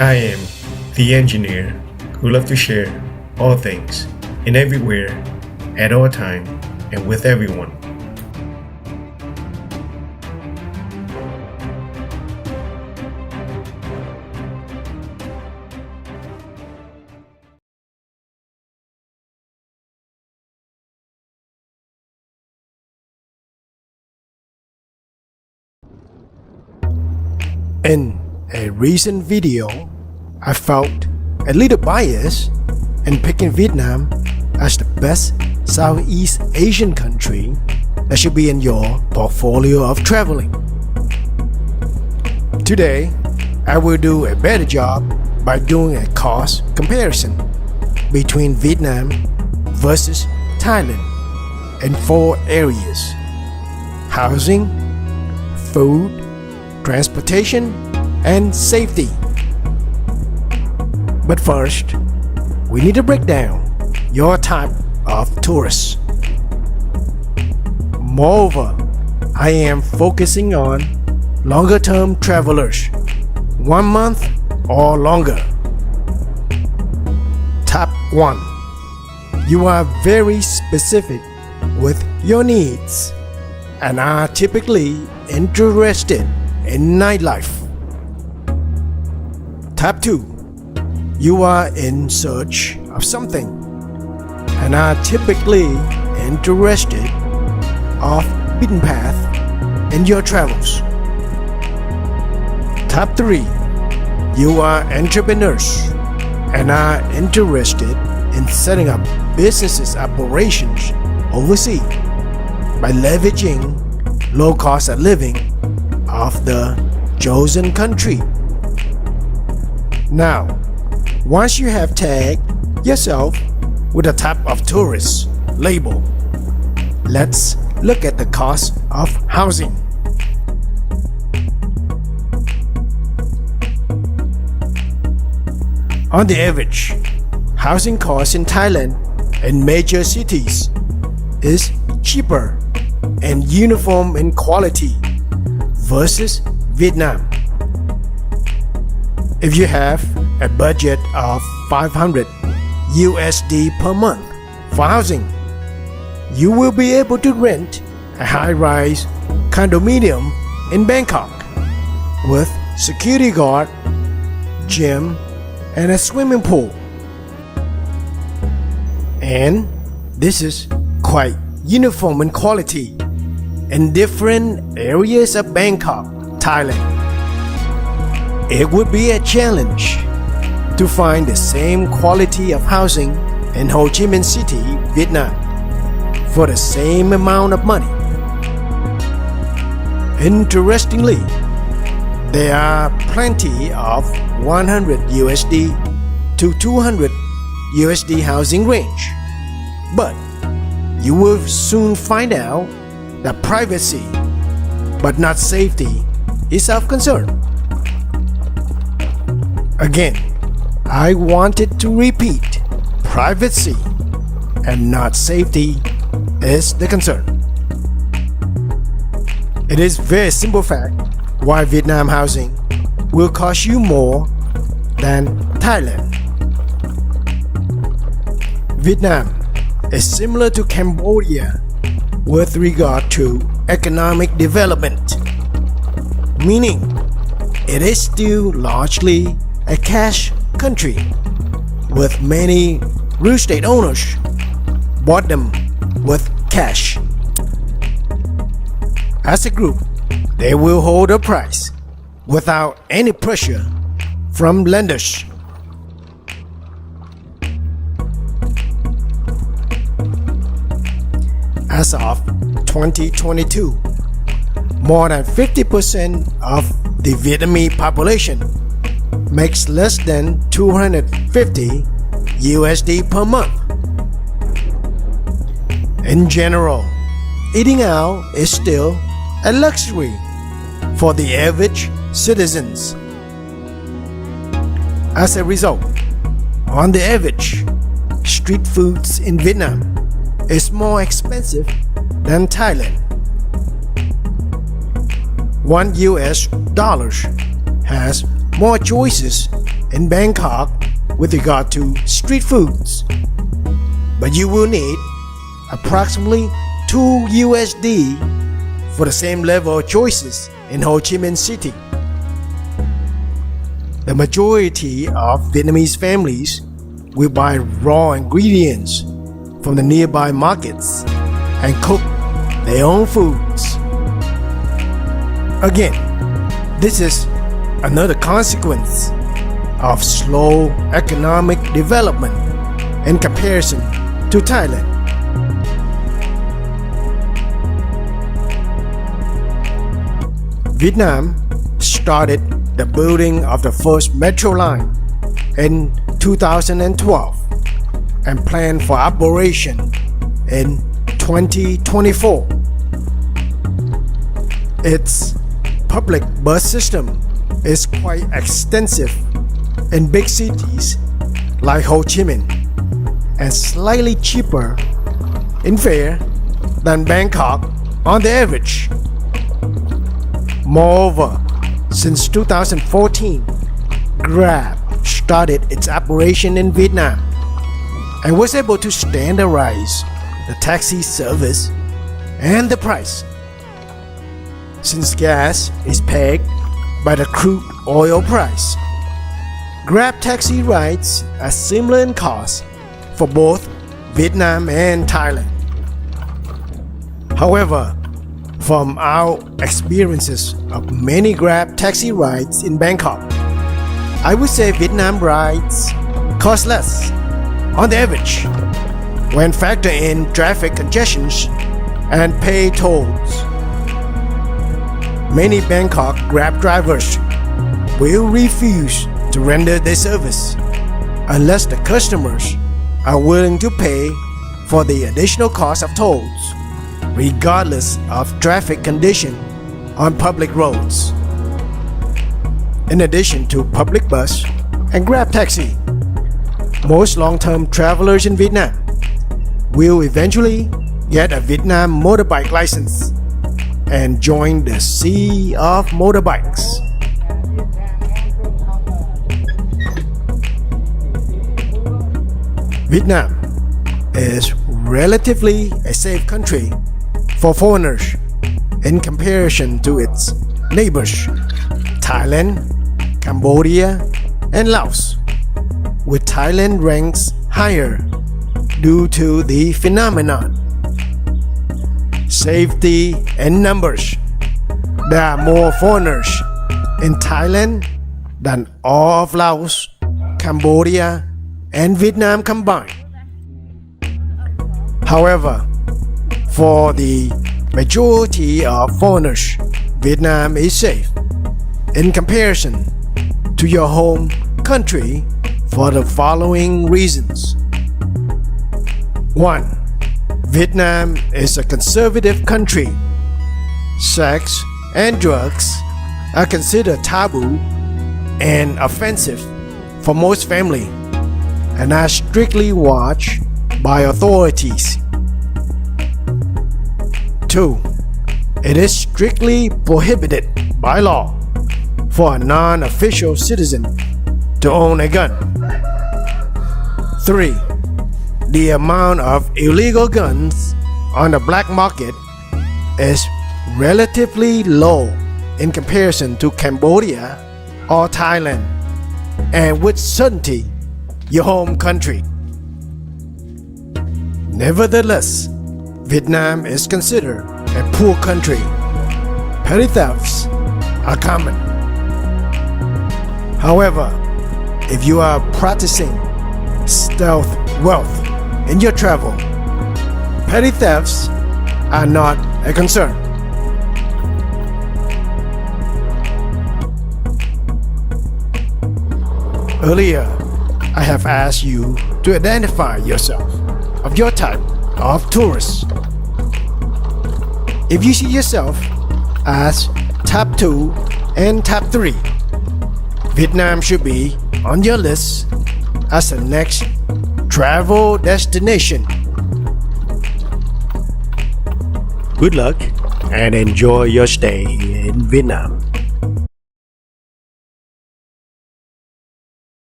I am the engineer who loves to share all things and everywhere at all time and with everyone. In a recent video, I felt a little biased in picking Vietnam as the best Southeast Asian country that should be in your portfolio of traveling. Today, I will do a better job by doing a cost comparison between Vietnam versus Thailand in 4 areas: housing, food, transportation, and safety. But first, we need to break down your type of tourist. Moreover, I am focusing on longer-term travelers, 1 month or longer. Type 1. You are very specific with your needs and are typically interested in nightlife. Type 2. You are in search of something and are typically interested off beaten path in your travels. Type 3. You are entrepreneurs and are interested in setting up businesses operations overseas by leveraging low cost of living of the chosen country. Now, once you have tagged yourself with a type of tourist label, let's look at the cost of housing. On the average, housing costs in Thailand in major cities is cheaper and uniform in quality versus Vietnam. If you have a budget of 500 USD per month for housing, you will be able to rent a high-rise condominium in Bangkok with security guard, gym, and a swimming pool. And this is quite uniform in quality in different areas of Bangkok, Thailand. It would be a challenge to find the same quality of housing in Ho Chi Minh City, Vietnam, for the same amount of money. Interestingly, there are plenty of 100 USD to 200 USD housing range, but you will soon find out that privacy, but not safety, is of concern. Again, I wanted to repeat, privacy and not safety is the concern. It is very simple fact why Vietnam housing will cost you more than Thailand. Vietnam is similar to Cambodia with regard to economic development, meaning it is still largely a cash country with many real estate owners bought them with cash. As a group, they will hold a price without any pressure from lenders. As of 2022, more than 50% of the Vietnamese population makes less than 250 USD per month. In general, eating out is still a luxury for the average citizens. As a result, on the average, street foods in Vietnam is more expensive than Thailand. $1 US has more choices in Bangkok with regard to street foods, but you will need approximately $2 for the same level of choices in Ho Chi Minh City. The majority of Vietnamese families will buy raw ingredients from the nearby markets and cook their own foods. Again, this is another consequence of slow economic development in comparison to Thailand. Vietnam started the building of the first metro line in 2012 and planned for operation in 2024. Its public bus system is quite extensive in big cities like Ho Chi Minh and slightly cheaper in fare than Bangkok on the average. Moreover, since 2014, Grab started its operation in Vietnam and was able to standardize the taxi service and the price. Since gas is pegged by the crude oil price, Grab taxi rides are similar in cost for both Vietnam and Thailand. However, from our experiences of many Grab taxi rides in Bangkok, I would say Vietnam rides cost less on the average when factor in traffic congestions and pay tolls. Many Bangkok Grab drivers will refuse to render their service unless the customers are willing to pay for the additional cost of tolls, regardless of traffic condition on public roads. In addition to public bus and Grab taxi, most long-term travelers in Vietnam will eventually get a Vietnam motorbike license and join the sea of motorbikes. Vietnam is relatively a safe country for foreigners in comparison to its neighbors, Thailand, Cambodia, and Laos, with Thailand ranks higher due to the phenomenon. Safety and numbers. There are more foreigners in Thailand than all of Laos, Cambodia, and Vietnam combined. However, for the majority of foreigners, Vietnam is safe in comparison to your home country for the following reasons. 1. Vietnam is a conservative country. Sex and drugs are considered taboo and offensive for most families and are strictly watched by authorities. 2. It is strictly prohibited by law for a non-official citizen to own a gun. 3. The amount of illegal guns on the black market is relatively low in comparison to Cambodia or Thailand, and with certainty your home country. Nevertheless, Vietnam is considered a poor country. Petty thefts are common. However, if you are practicing stealth wealth in your travel, petty thefts are not a concern. Earlier, I have asked you to identify yourself of your type of tourist. If you see yourself as top 2 and top 3, Vietnam should be on your list as the next travel destination. Good luck and enjoy your stay in Vietnam.